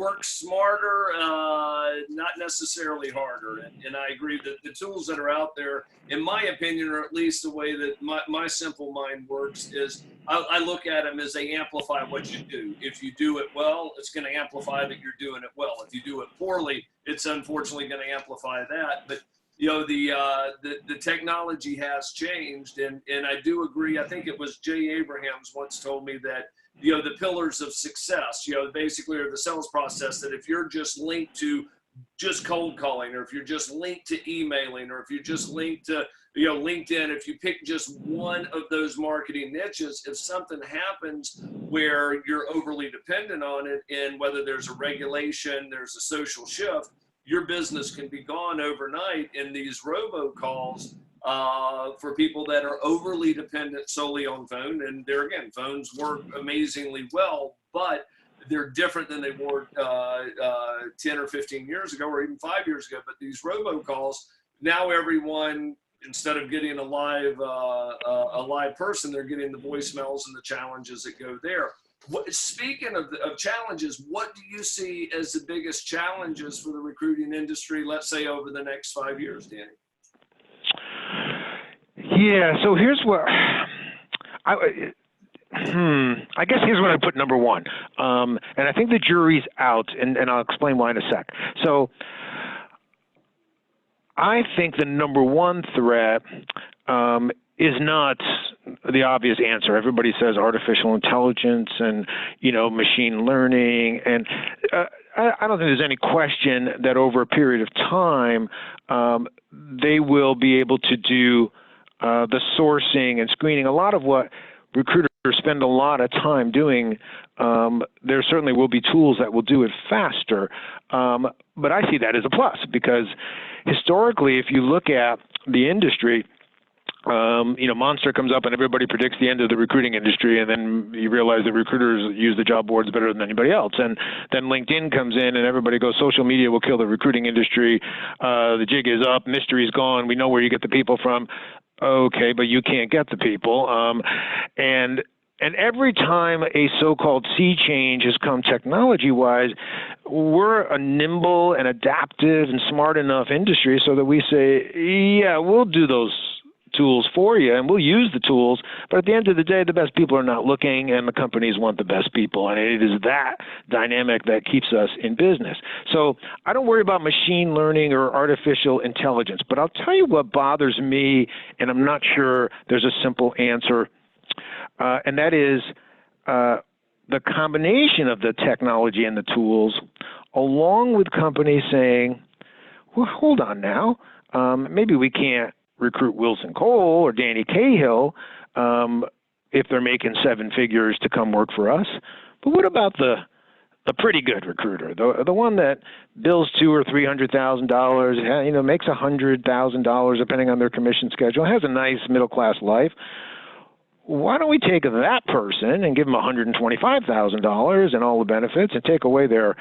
work smarter, not necessarily harder. And I agree that the tools that are out there, in my opinion, or at least the way that my simple mind works, is I look at them as they amplify what you do. If you do it well, it's going to amplify that you're doing it well. If you do it poorly, it's unfortunately going to amplify that. But the technology has changed, and I do agree. I think it was Jay Abrahams once told me that the pillars of success, basically are the sales process, that if you're just linked to just cold calling, or if you're just linked to emailing, or if you're just linked to LinkedIn, if you pick just one of those marketing niches, if something happens where you're overly dependent on it, and whether there's a regulation, there's a social shift, your business can be gone overnight. In these robocalls, for people that are overly dependent solely on phone, and there again, phones work amazingly well, but they're different than they were 10 or 15 years ago, or even 5 years ago. But these robocalls, now everyone, instead of getting a live person, they're getting the voicemails and the challenges that go there. Speaking of challenges, what do you see as the biggest challenges for the recruiting industry, let's say over the next 5 years, Danny? Yeah, so here's what I guess here's what I put number one. And I think the jury's out, and I'll explain why in a sec. So I think the number one threat is not the obvious answer. Everybody says artificial intelligence and, machine learning. And I don't think there's any question that over a period of time, they will be able to do the sourcing and screening. A lot of what recruiters spend a lot of time doing, there certainly will be tools that will do it faster. But I see that as a plus, because historically, if you look at the industry, Monster comes up and everybody predicts the end of the recruiting industry, and then you realize that recruiters use the job boards better than anybody else. And then LinkedIn comes in and everybody goes, social media will kill the recruiting industry. The jig is up. Mystery's gone. We know where you get the people from. Okay, but you can't get the people. And every time a so-called sea change has come technology-wise, we're a nimble and adaptive and smart enough industry so that we say, yeah, we'll do those tools for you, and we'll use the tools, but at the end of the day, the best people are not looking, and the companies want the best people, and it is that dynamic that keeps us in business. So I don't worry about machine learning or artificial intelligence, but I'll tell you what bothers me, and I'm not sure there's a simple answer, and that is the combination of the technology and the tools, along with companies saying, well, hold on now, maybe we can't recruit Wilson Cole or Danny Cahill if they're making seven figures to come work for us. But what about the pretty good recruiter, the one that bills $200,000 or $300,000, makes $100,000 depending on their commission schedule, has a nice middle class life? Why don't we take that person and give them $125,000 and all the benefits, and take away their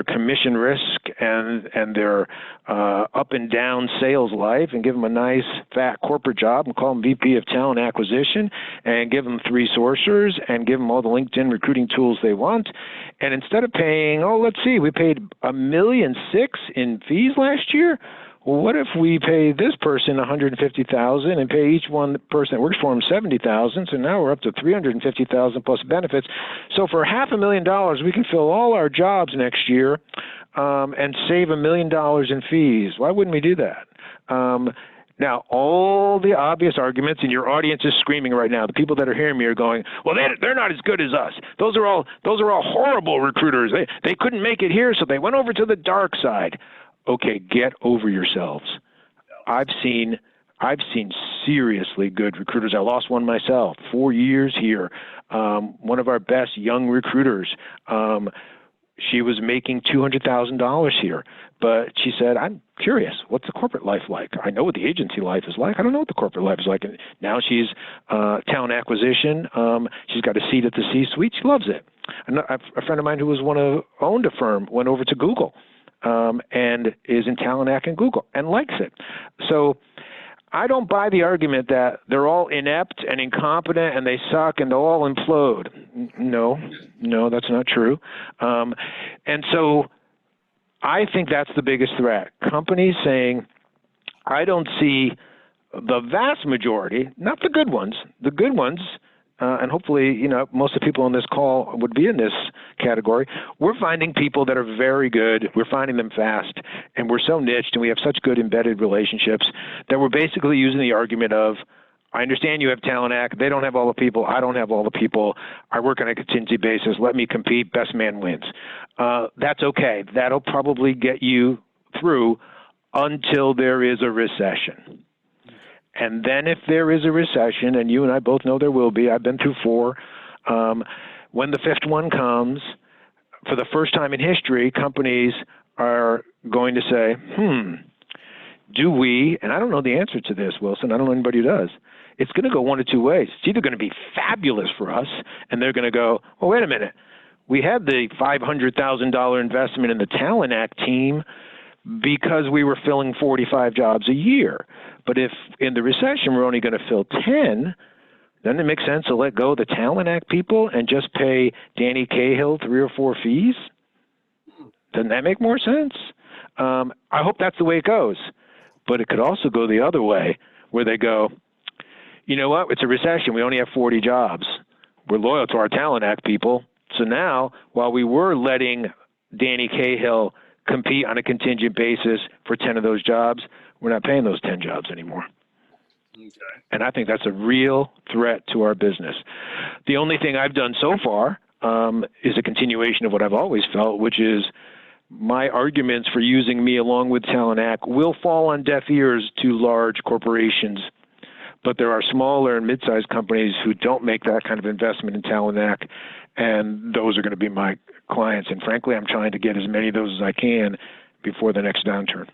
commission risk and their up and down sales life, and give them a nice fat corporate job and call them VP of Talent Acquisition, and give them 3 sourcers and give them all the LinkedIn recruiting tools they want. And instead of paying, we paid $1.6 million in fees last year. Well, what if we pay this person $150,000 and pay each one person that works for him $70,000? So now we're up to $350,000 plus benefits. So for $500,000, we can fill all our jobs next year and save $1 million in fees. Why wouldn't we do that? Now, all the obvious arguments, and your audience is screaming right now. The people that are hearing me are going, well, they're not as good as us. Those are all horrible recruiters. They couldn't make it here, so they went over to the dark side. Okay, get over yourselves. I've seen seriously good recruiters. I lost one myself, 4 years here. One of our best young recruiters. She was making $200,000 here, but she said, I'm curious, what's the corporate life like? I know what the agency life is like. I don't know what the corporate life is like. And now she's talent acquisition. She's got a seat at the C-suite. She loves it. A friend of mine who owned a firm went over to Google. And is in talent ac and Google and likes it. So I don't buy the argument that they're all inept and incompetent and they suck and they'll all implode. No, that's not true. And so I think that's the biggest threat. Companies saying, I don't see the vast majority, not the good ones, and hopefully, most of the people on this call would be in this category. We're finding people that are very good. We're finding them fast, and we're so niched, and we have such good embedded relationships that we're basically using the argument of, I understand you have Talent Act. They don't have all the people. I don't have all the people. I work on a contingency basis. Let me compete. Best man wins. That's okay. That'll probably get you through until there is a recession. And then if there is a recession, and you and I both know there will be, I've been through 4, when the 5th one comes, for the first time in history, companies are going to say, do we, and I don't know the answer to this, Wilson, I don't know anybody who does. It's going to go one of 2 ways. It's either going to be fabulous for us, and they're going to go, well, wait a minute. We had the $500,000 investment in the Talent Act team because we were filling 45 jobs a year. But if in the recession we're only going to fill 10, then it makes sense to let go of the Talent Act people and just pay Danny Cahill 3 or 4 fees. Doesn't that make more sense? I hope that's the way it goes. But it could also go the other way, where they go, you know what, it's a recession. We only have 40 jobs. We're loyal to our Talent Act people. So now, while we were letting Danny Cahill compete on a contingent basis for 10 of those jobs, we're not paying those 10 jobs anymore. Okay. And I think that's a real threat to our business. The only thing I've done so far is a continuation of what I've always felt, which is my arguments for using me along with Talent Act will fall on deaf ears to large corporations. But there are smaller and mid-sized companies who don't make that kind of investment in Talent Act, and those are going to be my clients. And frankly, I'm trying to get as many of those as I can before the next downturn.